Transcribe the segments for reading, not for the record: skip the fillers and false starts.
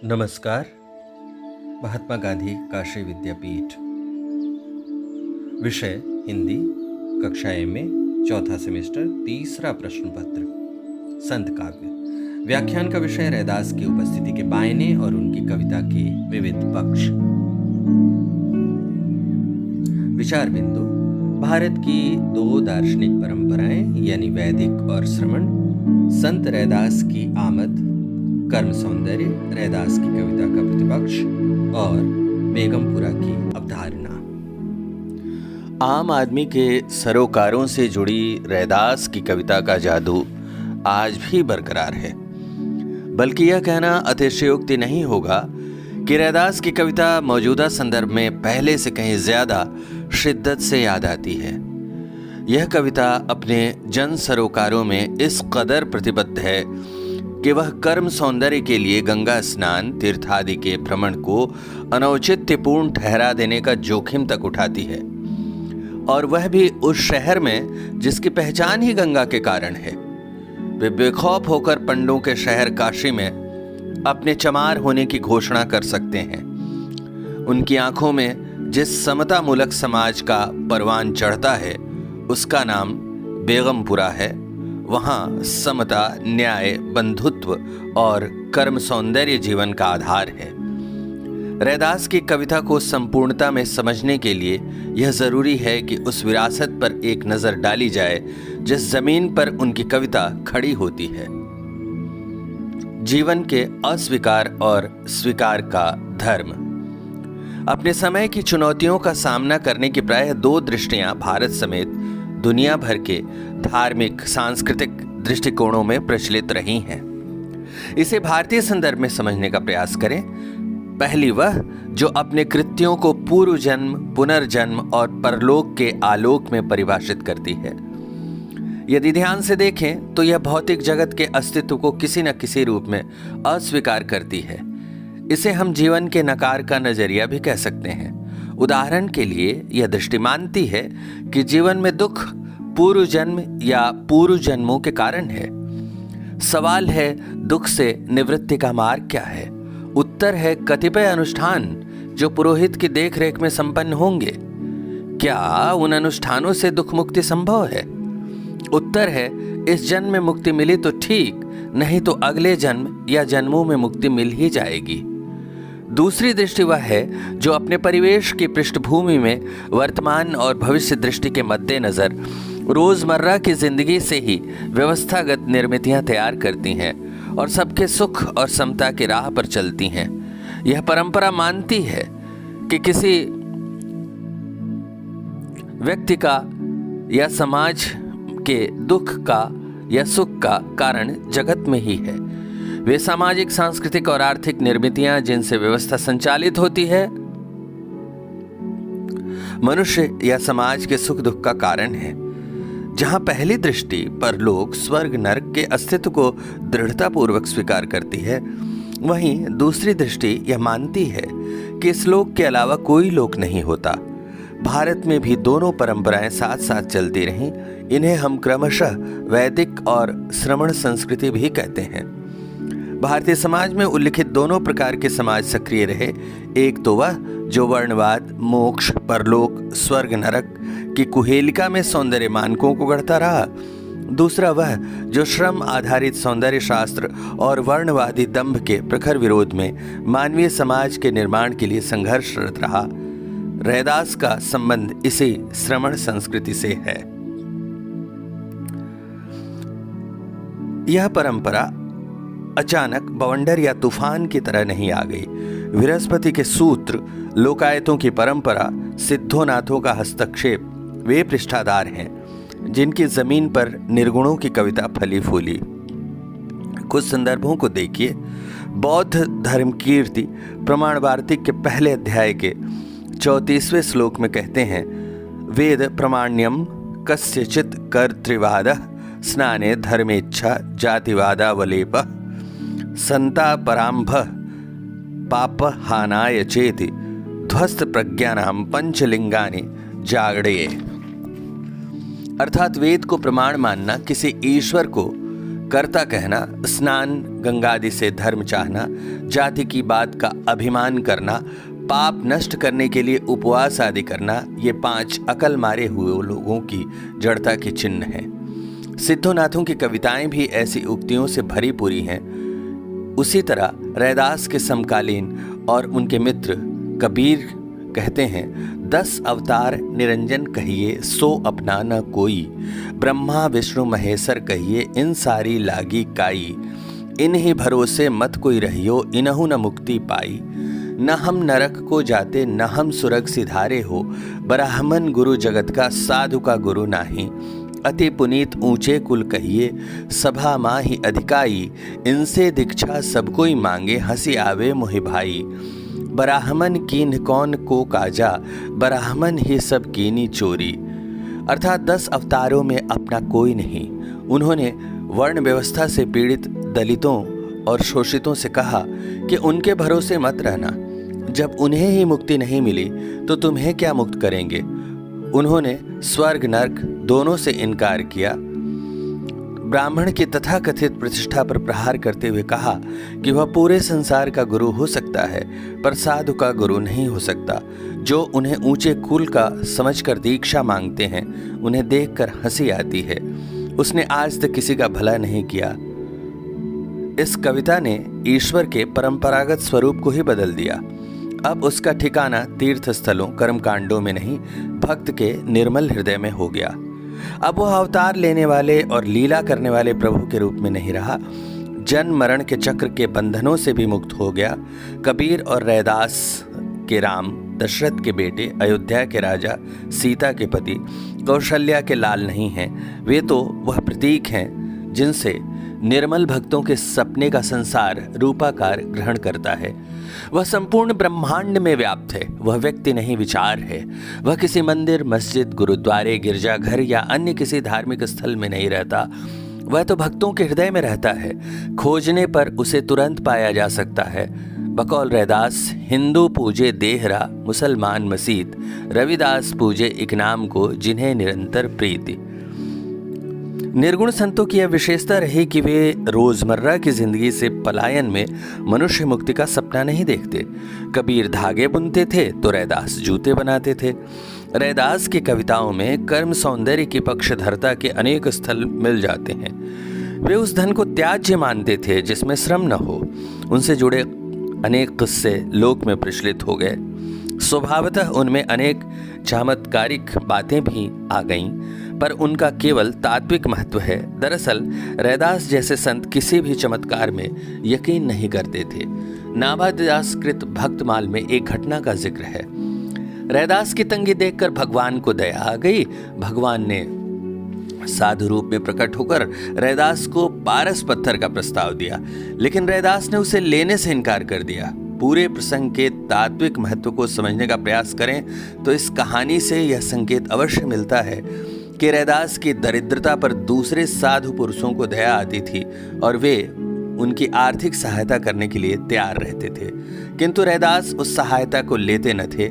नमस्कार। महात्मा गांधी काशी विद्यापीठ। विषय हिंदी, कक्षा एम ए, चौथा सेमेस्टर, तीसरा प्रश्न पत्र, संत काव्य। व्याख्यान का विषय रैदास की उपस्थिति के बायने और उनकी कविता के विविध पक्ष। विचार बिंदु: भारत की दो दार्शनिक परंपराएं यानी वैदिक और श्रमण, संत रैदास की आमद, कर्म सौंदर्य, रैदास की कविता का प्रतिपक्ष और बेगमपुरा की अवधारणा। आम आदमी के सरोकारों से जुड़ी रैदास की कविता का जादू आज भी बरकरार है। बल्कि यह कहना अतिशयोक्ति नहीं होगा कि रैदास की कविता मौजूदा संदर्भ में पहले से कहीं ज्यादा शिद्दत से याद आती है। यह कविता अपने जन सरोकारों में इस कदर प्रतिबद्ध है कि वह कर्म सौंदर्य के लिए गंगा स्नान, तीर्थ आदि के भ्रमण को अनौचित्यपूर्ण ठहरा देने का जोखिम तक उठाती है, और वह भी उस शहर में जिसकी पहचान ही गंगा के कारण है। वे बेखौफ होकर पंडों के शहर काशी में अपने चमार होने की घोषणा कर सकते हैं। उनकी आंखों में जिस समता मूलक समाज का परवान चढ़ता है उसका नाम बेगमपुरा है। वहाँ समता, न्याय, बंधुत्व और कर्म सौंदर्य जीवन का आधार है। रैदास की कविता को संपूर्णता में समझने के लिए यह जरूरी है कि उस विरासत पर एक नजर डाली जाए जिस जमीन पर उनकी कविता खड़ी होती है। जीवन के अस्वीकार और स्वीकार का धर्म। अपने समय की चुनौतियों का सामना करने की प्रायः दो दृष्टियां भारत समेत दुनिया भर के धार्मिक, सांस्कृतिक दृष्टिकोणों में प्रचलित रही हैं। इसे भारतीय संदर्भ में समझने का प्रयास करें। पहली वह जो अपने कृत्यों को पूर्व जन्म, पुनर्जन्म और परलोक के आलोक में परिभाषित करती है। यदि ध्यान से देखें तो यह भौतिक जगत के अस्तित्व को किसी न किसी रूप में अस्वीकार करती है। इसे हम जीवन के नकार का नजरिया भी कह सकते हैं। उदाहरण के लिए यह दृष्टि मानती है कि जीवन में दुख पूर्व जन्म या पूर्व जन्मों के कारण है। सवाल है, दुख से निवृत्ति का मार्ग क्या है? उत्तर है, कतिपय अनुष्ठान जो पुरोहित की देखरेख में संपन्न होंगे। क्या उन अनुष्ठानों से दुख मुक्ति संभव है? उत्तर है, इस जन्म में मुक्ति मिली तो ठीक, नहीं तो अगले जन्म या जन्मों में मुक्ति मिल ही जाएगी। दूसरी दृष्टि वह है जो अपने परिवेश की पृष्ठभूमि में वर्तमान और भविष्य दृष्टि के मद्देनजर रोजमर्रा की जिंदगी से ही व्यवस्थागत निर्मितियां तैयार करती हैं और सबके सुख और समता की राह पर चलती हैं। यह परंपरा मानती है कि किसी व्यक्ति का या समाज के दुख का या सुख का कारण जगत में ही है। वे सामाजिक, सांस्कृतिक और आर्थिक निर्मितियां जिनसे व्यवस्था संचालित होती है मनुष्य या समाज के सुख दुख का कारण है। जहां पहली दृष्टि परलोक, स्वर्ग, नरक के अस्तित्व को दृढ़तापूर्वक स्वीकार करती है, वहीं दूसरी दृष्टि यह मानती है कि इस लोक के अलावा कोई लोक नहीं होता। भारत में भी दोनों परंपराएं साथ साथ चलती रहीं। इन्हें हम क्रमशः वैदिक और श्रमण संस्कृति भी कहते हैं। भारतीय समाज में उल्लिखित दोनों प्रकार के समाज सक्रिय रहे। एक तो वह जो वर्णवाद, मोक्ष, परलोक, स्वर्ग, नरक की कुहेलिका में सौंदर्य मानकों को गढ़ता रहा। दूसरा वह जो श्रम आधारित सौंदर्य शास्त्र और वर्णवादी दंभ के प्रखर विरोध में मानवीय समाज के निर्माण के लिए संघर्षरत रहा। रैदास का संबंध इसी श्रमण संस्कृति से है। यह परंपरा अचानक बवंडर या तूफान की तरह नहीं आ गई। बृहस्पति के सूत्र, लोकायतों की परंपरा, सिद्धोनाथों का हस्तक्षेप वे पृष्ठाधार हैं जिनकी जमीन पर निर्गुणों की कविता फली फूली। कुछ संदर्भों को देखिए। बौद्ध धर्म कीर्ति प्रमाण वार्तिक के पहले अध्याय के 34वें श्लोक में कहते हैं, वेद प्रमाण्यम कस्यचित् कर्तृवादः स्नाने धर्मेच्छा जातिवादावलेपः संतापराम्भः पापहानाय चेति ध्वस्त प्रज्ञानां पंचलिंगानि जागड़े। अर्थात वेद को प्रमाण मानना किसी ईश्वर को कर्ता कहना, स्नान गंगादि से धर्म चाहना, जाति की बात का अभिमान करना, पाप नष्ट करने के लिए उपवास आदि करना, ये 5 अकल मारे हुए लोगों की जड़ता के चिन्ह हैं। सिद्धोनाथों की कविताएं भी ऐसी उक्तियों से भरी पूरी हैं। उसी तरह रैदास के समकालीन और उनके मित्र कबीर कहते हैं, 10 अवतार निरंजन कहिए, सो अपना न कोई, ब्रह्मा विष्णु महेश्वर कहिए, इन सारी लागी काई, इन्हीं भरोसे मत कोई रहियो, इनहु न मुक्ति पाई, न हम नरक को जाते, न हम सुरग सिधारे हो, ब्राह्मण गुरु जगत का, साधु का गुरु नाही, अति पुनीत ऊंचे कुल कहिए, सभा माही अधिकाई, इनसे दीक्षा सब कोई मांगे, हंसी आवे मोहि भाई, ब्राह्मण कीन कौन को काजा, ब्राह्मण ही सब कीनी चोरी। अर्थात 10 अवतारों में अपना कोई नहीं। उन्होंने वर्ण व्यवस्था से पीड़ित दलितों और शोषितों से कहा कि उनके भरोसे मत रहना, जब उन्हें ही मुक्ति नहीं मिली तो तुम्हें क्या मुक्त करेंगे। उन्होंने स्वर्ग नरक दोनों से इनकार किया। ब्राह्मण की तथाकथित प्रतिष्ठा पर प्रहार करते हुए कहा कि वह पूरे संसार का गुरु हो सकता है, पर साधु का गुरु नहीं हो सकता। जो उन्हें ऊंचे कुल का समझकर दीक्षा मांगते हैं, उन्हें देखकर हंसी आती है। उसने आज तक किसी का भला नहीं किया। इस कविता ने ईश्वर के परंपरागत स्वरूप को ही बदल दिया। अब उसका ठिकाना तीर्थ स्थलों, कर्मकांडों में नहीं, भक्त के निर्मल हृदय में हो गया। अब वह अवतार लेने वाले और लीला करने वाले प्रभु के रूप में नहीं रहा, जन्म मरण के चक्र के बंधनों से भी मुक्त हो गया। कबीर और रैदास के राम, दशरथ के बेटे, अयोध्या के राजा, सीता के पति, कौशल्या के लाल नहीं हैं। वे तो वह प्रतीक हैं जिनसे निर्मल भक्तों के सपने का संसार रूपाकार ग्रहण करता है। वह संपूर्ण ब्रह्मांड में व्याप्त है। वह व्यक्ति नहीं, विचार है। वह किसी मंदिर, मस्जिद, गुरुद्वारे, गिरजाघर या अन्य किसी धार्मिक स्थल में नहीं रहता। वह तो भक्तों के हृदय में रहता है। खोजने पर उसे तुरंत पाया जा सकता है। बकौल रैदास, हिंदू पूजे देहरा, मुसलमान मसीत, रविदास पूजे इकनाम को, जिन्हें निरंतर प्रीति। निर्गुण संतों की यह विशेषता रही कि वे रोजमर्रा की जिंदगी से पलायन में मनुष्य मुक्ति का सपना नहीं देखते। कबीर धागे बुनते थे तो रैदास जूते बनाते थे। रैदास की कविताओं में कर्म सौंदर्य की पक्षधरता के अनेक स्थल मिल जाते हैं। वे उस धन को त्याज्य मानते थे जिसमें श्रम न हो। उनसे जुड़े अनेक किस्से लोक में प्रचलित हो गए। स्वभावतः उनमें अनेक चमत्कारिक बातें भी आ गईं, पर उनका केवल तात्विक महत्व है। दरअसल रैदास जैसे संत किसी भी चमत्कार में यकीन नहीं करते थे। नाभादासकृत भक्तमाल में एक घटना का जिक्र है। रैदास की तंगी देखकर भगवान को दया आ गई। भगवान ने साधु रूप में प्रकट होकर रैदास को पारस पत्थर का प्रस्ताव दिया, लेकिन रैदास ने उसे लेने से इनकार कर दिया। पूरे प्रसंग के तात्विक महत्व को समझने का प्रयास करें तो इस कहानी से यह संकेत अवश्य मिलता है कि रैदास की दरिद्रता पर दूसरे साधु पुरुषों को दया आती थी और वे उनकी आर्थिक सहायता करने के लिए तैयार रहते थे, किंतु रैदास उस सहायता को लेते न थे।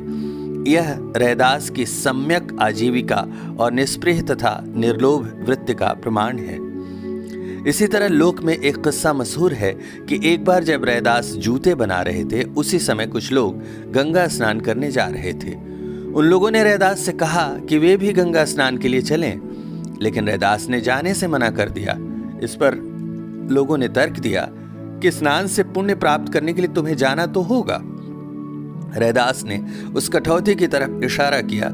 यह रैदास की सम्यक आजीविका और निष्पृह तथा निर्लोभ वृत्ति का प्रमाण है। इसी तरह लोक में एक किस्सा मशहूर है कि एक बार जब रैदास जूते बना रहे थे, उसी समय कुछ लोग गंगा स्नान करने जा रहे थे। उन लोगों ने रैदास से कहा कि वे भी गंगा स्नान के लिए चलें, लेकिन रैदास ने जाने से मना कर दिया। इस पर लोगों ने तर्क दिया कि स्नान से पुण्य प्राप्त करने के लिए तुम्हें जाना तो होगा। रैदास ने उस कठौती की तरफ इशारा किया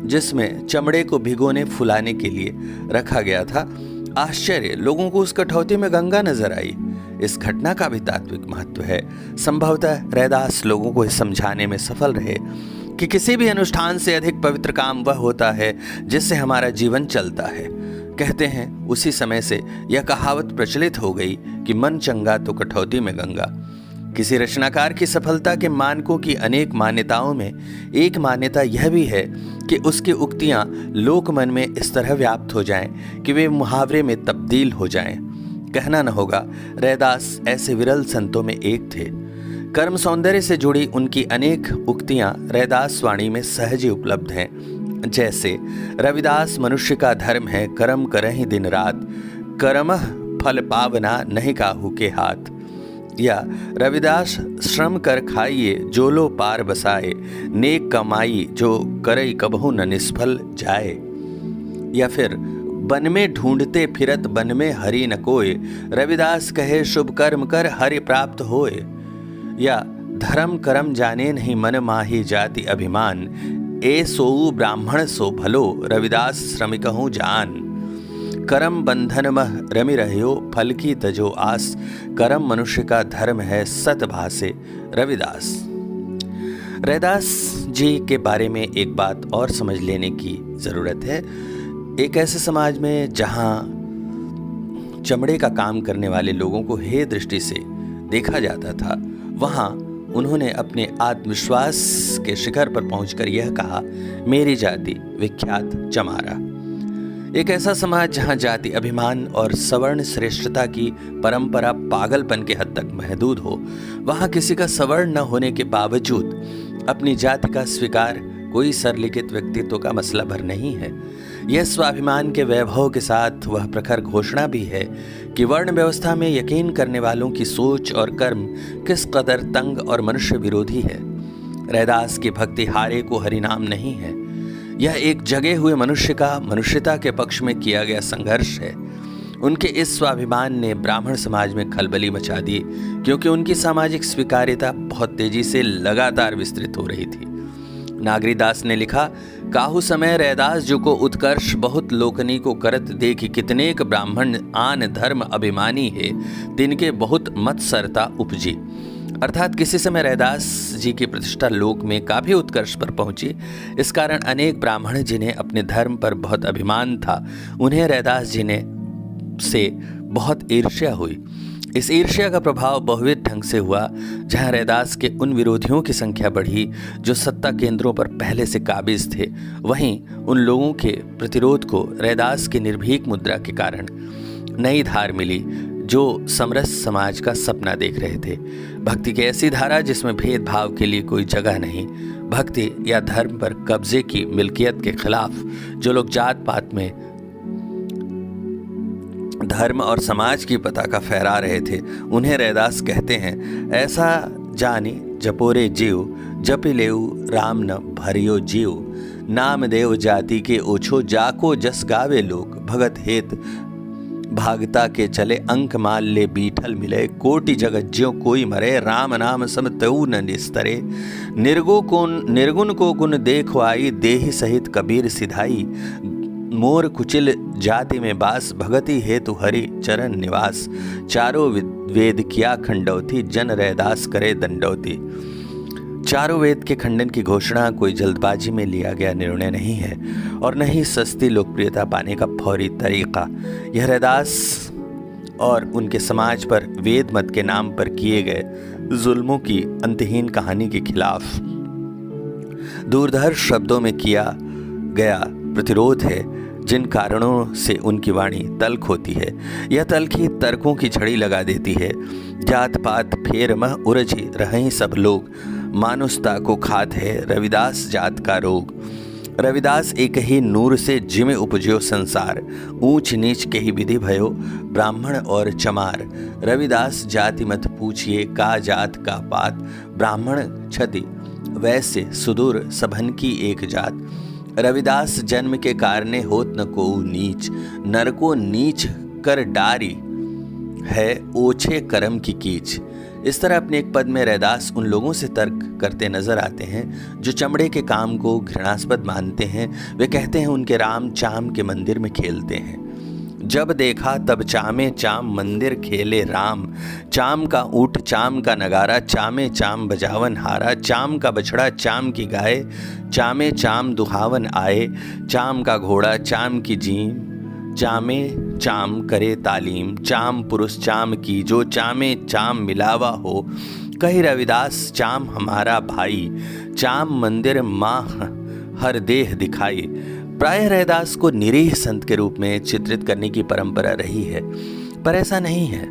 जिसमें चमड़े को भिगोने फुलाने के लिए रखा गया था। आश्चर्य, लोगों को उस कठौती में गंगा नजर आई। इस घटना का भी तात्विक महत्व है। संभवतः रैदास लोगों को समझाने में सफल रहे कि किसी भी अनुष्ठान से अधिक पवित्र काम वह होता है जिससे हमारा जीवन चलता है। कहते हैं उसी समय से यह कहावत प्रचलित हो गई कि मन चंगा तो कठौती में गंगा। किसी रचनाकार की सफलता के मानकों की अनेक मान्यताओं में एक मान्यता यह भी है कि उसकी उक्तियां लोक मन में इस तरह व्याप्त हो जाएं कि वे मुहावरे में तब्दील हो जाएं। कहना न होगा, रैदास ऐसे विरल संतों में एक थे। कर्म सौंदर्य से जुड़ी उनकी अनेक उक्तियां रैदास वाणी में सहज ही उपलब्ध हैं। जैसे रविदास, मनुष्य का धर्म है कर्म करहि दिन रात, कर्मः फल पावना नहीं काहू के हाथ, या रविदास श्रम कर खाइए जो लो पार बसाए, नेक कमाई जो करई कबहू न निष्फल जाए, या फिर बन में ढूंढते फिरत बन में हरि न कोय, रविदास कहे शुभ कर्म कर हरि प्राप्त होए, या धर्म करम जाने नहीं मन माही जाति अभिमान, ए सोऊ ब्राह्मण सो भलो रविदास श्रमिकहूँ जान, करम बंधन मह रमि रह्यो फल की तजो आस, करम मनुष्य का धर्म है सत भासे रविदास। रैदास जी के बारे में एक बात और समझ लेने की ज़रूरत है। एक ऐसे समाज में जहाँ चमड़े का काम करने वाले लोगों को हे दृष्टि से देखा जाता था, वहाँ उन्होंने अपने आत्मविश्वास के शिखर पर पहुंचकर यह कहा, मेरी जाति विख्यात चमारा। एक ऐसा समाज जहां जाति अभिमान और सवर्ण श्रेष्ठता की परंपरा पागलपन के हद तक महदूद हो, वहां किसी का सवर्ण न होने के बावजूद अपनी जाति का स्वीकार कोई सरलिखित व्यक्तित्व का मसला भर नहीं है। यह स्वाभिमान के वैभव के साथ वह प्रखर घोषणा भी है कि वर्ण व्यवस्था में यकीन करने वालों की सोच और कर्म किस कदर तंग और मनुष्य विरोधी है। रैदास की भक्ति हारे को हरिनाम नहीं है, यह एक जगे हुए मनुष्य का मनुष्यता के पक्ष में किया गया संघर्ष है। उनके इस स्वाभिमान ने ब्राह्मण समाज में खलबली मचा दी, क्योंकि उनकी सामाजिक स्वीकार्यता बहुत तेजी से लगातार विस्तृत हो रही थी। नागरीदास ने लिखा, काहू समय रैदास जो को उत्कर्ष बहुत लोकनी को करत देखी, कितनेक ब्राह्मण आन धर्म अभिमानी है, तिनके बहुत मत सरता उपजी। अर्थात किसी समय रैदास जी की प्रतिष्ठा लोक में काफी उत्कर्ष पर पहुंची। इस कारण अनेक ब्राह्मण जिन्हें अपने धर्म पर बहुत अभिमान था, उन्हें रैदास जी ने से बहुत ईर्ष्या हुई। इस ईर्ष्या का प्रभाव बहुविध ढंग से हुआ। जहां रैदास के उन विरोधियों की संख्या बढ़ी जो सत्ता केंद्रों पर पहले से काबिज थे, वहीं उन लोगों के प्रतिरोध को रैदास की निर्भीक मुद्रा के कारण नई धार मिली जो समरस समाज का सपना देख रहे थे। भक्ति की ऐसी धारा जिसमें भेदभाव के लिए कोई जगह नहीं, भक्ति या धर्म पर कब्जे की मिल्कियत के खिलाफ जो लोग जात पात में धर्म और समाज की पताका फहरा रहे थे, उन्हें रैदास कहते हैं, ऐसा जानी जपोरे जीव जपि लेऊ राम न भरियो जीव, नाम देव जाति के ओछो जाको जस गावे लोग, भगत हेत भागता के चले अंक माल ले बीठल मिले, कोटि जगत ज्यों कोई मरे, राम नाम सम तऊ न निस्तरे, निर्गुण को गुण देखवाई, देहि सहित कबीर सिधाई, मोर कुचिल जाति में बास, भगति हेतु हरि चरण निवास, चारों वेद किया खंडौती, जन रैदास करे दंडौती। चारों वेद के खंडन की घोषणा कोई जल्दबाजी में लिया गया निर्णय नहीं है और न ही सस्ती लोकप्रियता पाने का फौरी तरीका। यह रैदास और उनके समाज पर वेद मत के नाम पर किए गए जुल्मों की अंतहीन कहानी के खिलाफ दूरदर्श शब्दों में किया गया प्रतिरोध है, जिन कारणों से उनकी वाणी तल्ख होती है। यह तल्खी तर्कों की छड़ी लगा देती है। जात पात फेर मह उरझी रहें सब लोग, मानुषता को खात है रविदास जात का रोग। रविदास एक ही नूर से जिमे उपजो संसार, ऊंच नीच के ही विधि भयो ब्राह्मण और चमार। रविदास जाति मत पूछिए का जात का पात, ब्राह्मण क्षति वैसे सुदूर सभन की एक जात। रविदास जन्म के कारणे होत न को नीच, नर को नीच कर डारी है ओछे कर्म की कीच। इस तरह अपने एक पद में रैदास उन लोगों से तर्क करते नजर आते हैं जो चमड़े के काम को घृणास्पद मानते हैं। वे कहते हैं उनके राम चाम के मंदिर में खेलते हैं। जब देखा तब चामे चाम मंदिर खेले राम, चाम का ऊँट चाम का नगारा, चामे चाम बजावन हारा, चाम का बछड़ा चाम की गाय, चामे चाम दुहावन आए, चाम का घोड़ा चाम की जीम, चामे चाम करे तालीम, चाम पुरुष चाम की जो, चामे चाम मिलावा हो, कही रविदास चाम हमारा भाई, चाम मंदिर माँ हर देह दिखाई। प्रायः रैदास को निरीह संत के रूप में चित्रित करने की परंपरा रही है, पर ऐसा नहीं है।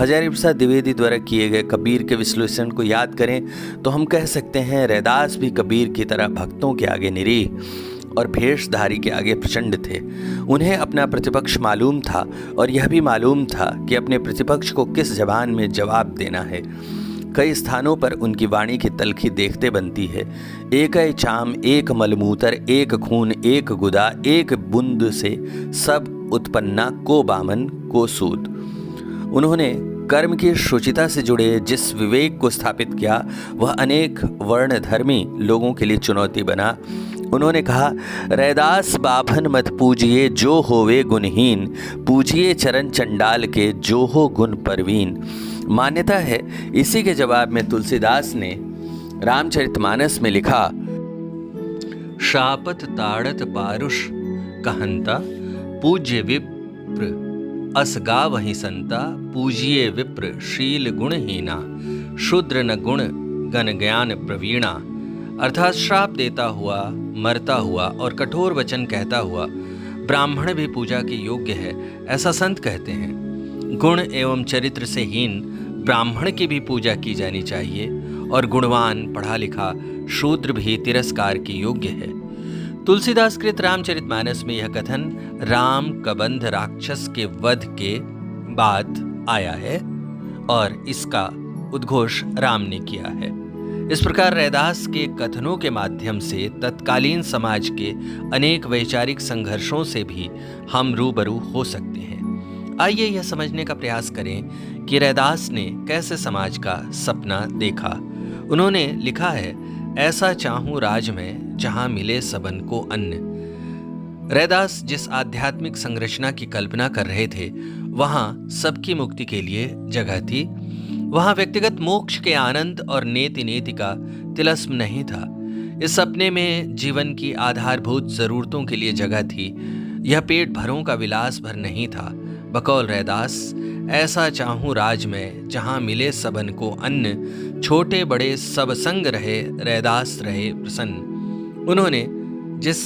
हजारी प्रसाद द्विवेदी द्वारा किए गए कबीर के विश्लेषण को याद करें तो हम कह सकते हैं रैदास भी कबीर की तरह भक्तों के आगे निरीह और भेषधारी के आगे प्रचंड थे। उन्हें अपना प्रतिपक्ष मालूम था और यह भी मालूम था कि अपने प्रतिपक्ष को किस जबान में जवाब देना है। कई स्थानों पर उनकी वाणी की तलखी देखते बनती है। एक चाम, एक मलमूतर, एक खून, एक गुदा, एक बुंद से सब उत्पन्ना, को बामन को सूद। उन्होंने कर्म की शुचिता से जुड़े जिस विवेक को स्थापित किया वह अनेक वर्णधर्मी लोगों के लिए चुनौती बना। उन्होंने कहा, रैदास बाभन मत पूजिए जो होवे गुणहीन, पूजिए चरण चंडाल के जो हो गुण परवीन। मान्यता है इसी के जवाब में तुलसीदास ने रामचरितमानस में लिखा, शापत ताड़त बारुष कहंता, पूज्य विप्र असगा वही संता, पूजिए विप्र शील गुणहीना, शूद्र न गुण गण ज्ञान प्रवीणा। अर्थात श्राप देता हुआ, मरता हुआ और कठोर वचन कहता हुआ ब्राह्मण भी पूजा के योग्य है, ऐसा संत कहते हैं। गुण एवं चरित्र से हीन ब्राह्मण की भी पूजा की जानी चाहिए और गुणवान पढ़ा लिखा शूद्र भी तिरस्कार की योग्य है। तुलसीदास कृत रामचरितमानस में यह कथन राम कबंध राक्षस के वध के बाद आया है और इसका उद्घोष राम ने किया है। इस प्रकार रैदास के कथनों के माध्यम से तत्कालीन समाज के अनेक वैचारिक संघर्षों से भी हम रूबरू हो सकते हैं। आइए यह समझने का प्रयास करें कि रैदास ने कैसे समाज का सपना देखा। उन्होंने लिखा है, ऐसा चाहूं राज में जहां मिले सबन को अन्न। रैदास जिस आध्यात्मिक संरचना की कल्पना कर रहे थे वहां सबकी मुक्ति के लिए जगह थी। वहां व्यक्तिगत मोक्ष के आनंद और नेति नेति का तिलस्म नहीं था। इस सपने में जीवन की आधारभूत जरूरतों के लिए जगह थी। यह पेट भरों का विलास भर नहीं था। बकौल रैदास, ऐसा चाहूं राज में जहां मिले सबन को अन्न, छोटे बड़े सब संग रहे रैदास रहे प्रसन्न। उन्होंने जिस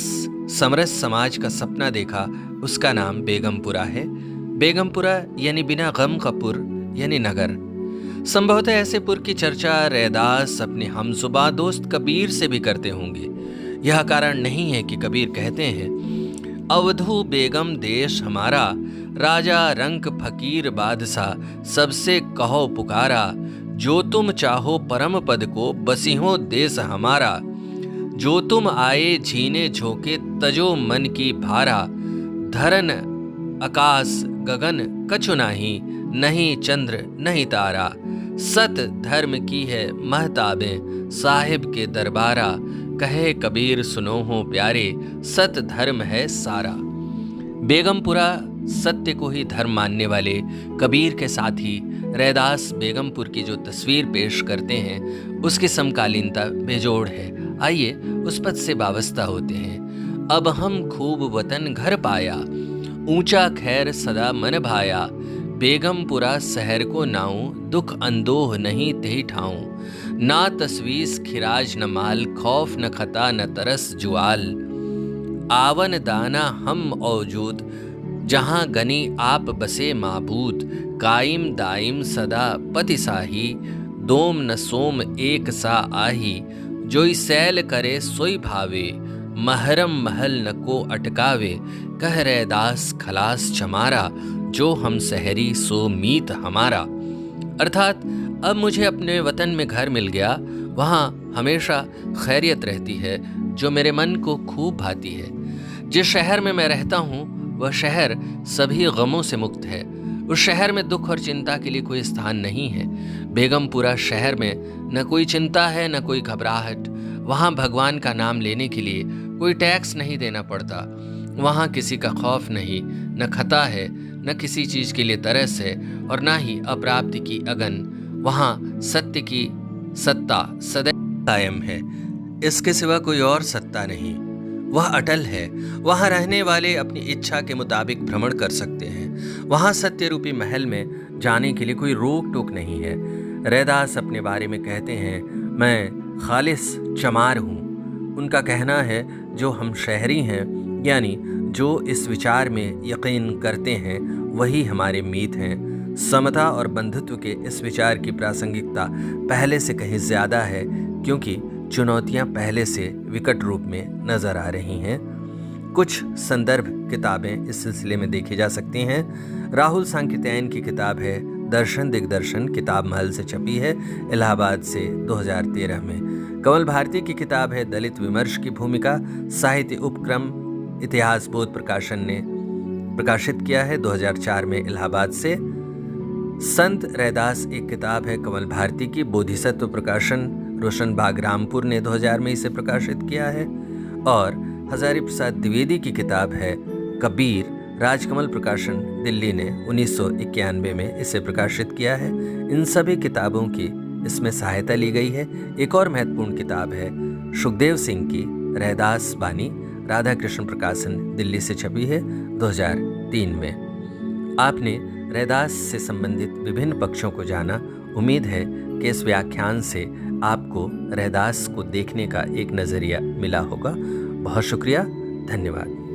समरस समाज का सपना देखा उसका नाम बेगमपुरा है। बेगमपुरा यानी बिना गम का पुर यानी नगर। संभवतः ऐसे पुर की चर्चा रैदास अपने हमजुबा दोस्त कबीर से भी करते होंगे। यह कारण नहीं है कि कबीर कहते हैं, अवधू बेगम देश हमारा, राजा रंक फकीर बादशाह सबसे कहो पुकारा, जो तुम चाहो परम पद को बसिहो देश हमारा, जो तुम आए झीने झोंके तजो मन की भारा, धरन आकाश गगन कछु नाही, नहीं चंद्र नहीं तारा, सत धर्म की है महताबे साहिब के दरबारा, कहे कबीर सुनो हो प्यारे, सत धर्म है सारा। बेगमपुरा सत्य को ही धर्म मानने वाले कबीर के साथ ही रैदास बेगमपुर की जो तस्वीर पेश करते हैं उसकी समकालीनता बेजोड़ है। आइए उस पद से वाबस्ता होते हैं। अब हम खूब वतन घर पाया, ऊंचा खैर सदा मन भाया, बेगमपुरा शहर को नाऊं, दुख अंदोह नहीं तेहि ठाऊं, ना तस्वीस खिराज न माल, खौफ न खता न तरस जुआल, आवन दाना हम औजूद, जहां गनी आप बसे माबूद, कायम दायम सदा पति साही, दोम न सोम एक सा आही, जोई सैल करे सोई भावे, महरम महल न को अटकावे, कह रैदास खलास चमारा, जो हम सहरी सो मीत हमारा। अर्थात अब मुझे अपने वतन में घर मिल गया, वहाँ हमेशा खैरियत रहती है जो मेरे मन को खूब भाती है। जिस शहर में मैं रहता हूँ वह शहर सभी गमों से मुक्त है। उस शहर में दुख और चिंता के लिए कोई स्थान नहीं है। बेगमपुरा शहर में न कोई चिंता है न कोई घबराहट। वहाँ भगवान का नाम लेने के लिए कोई टैक्स नहीं देना पड़ता। वहाँ किसी का खौफ नहीं, न खता है, न किसी चीज के लिए तरस है और न ही अप्राप्ति की अगन। वहाँ सत्य की सत्ता सदैव कायम है, इसके सिवा कोई और सत्ता नहीं। वह अटल है। वहाँ रहने वाले अपनी इच्छा के मुताबिक भ्रमण कर सकते हैं। वहाँ सत्य रूपी महल में जाने के लिए कोई रोक टोक नहीं है। रैदास अपने बारे में कहते हैं, मैं खालिस चमार हूँ। उनका कहना है, जो हम शहरी हैं यानी जो इस विचार में यकीन करते हैं वही हमारे मीत हैं। समता और बंधुत्व के इस विचार की प्रासंगिकता पहले से कहीं ज़्यादा है, क्योंकि चुनौतियां पहले से विकट रूप में नजर आ रही हैं। कुछ संदर्भ किताबें इस सिलसिले में देखी जा सकती हैं। राहुल सांकृत्यायन की किताब है दर्शन दिग्दर्शन, किताब महल से छपी है, इलाहाबाद से 2013 में। कमल भारती की किताब है दलित विमर्श की भूमिका, साहित्य उपक्रम इतिहास बोध प्रकाशन ने प्रकाशित किया है 2004 में इलाहाबाद से। संत रैदास एक किताब है कमल भारती की, बोधिसत्व प्रकाशन रोशनबाग रामपुर ने 2000 में इसे प्रकाशित किया है। और हजारी प्रसाद द्विवेदी की किताब है कबीर, राजकमल प्रकाशन दिल्ली ने 1991 में इसे प्रकाशित किया है। इन सभी किताबों की इसमें सहायता ली गई है। एक और महत्वपूर्ण किताब है सुखदेव सिंह की रैदास बानी, राधा कृष्ण प्रकाशन दिल्ली से छपी है 2003 में। आपने रैदास से संबंधित विभिन्न पक्षों को जाना। उम्मीद है कि इस व्याख्यान से आपको रैदास को देखने का एक नज़रिया मिला होगा। बहुत शुक्रिया, धन्यवाद।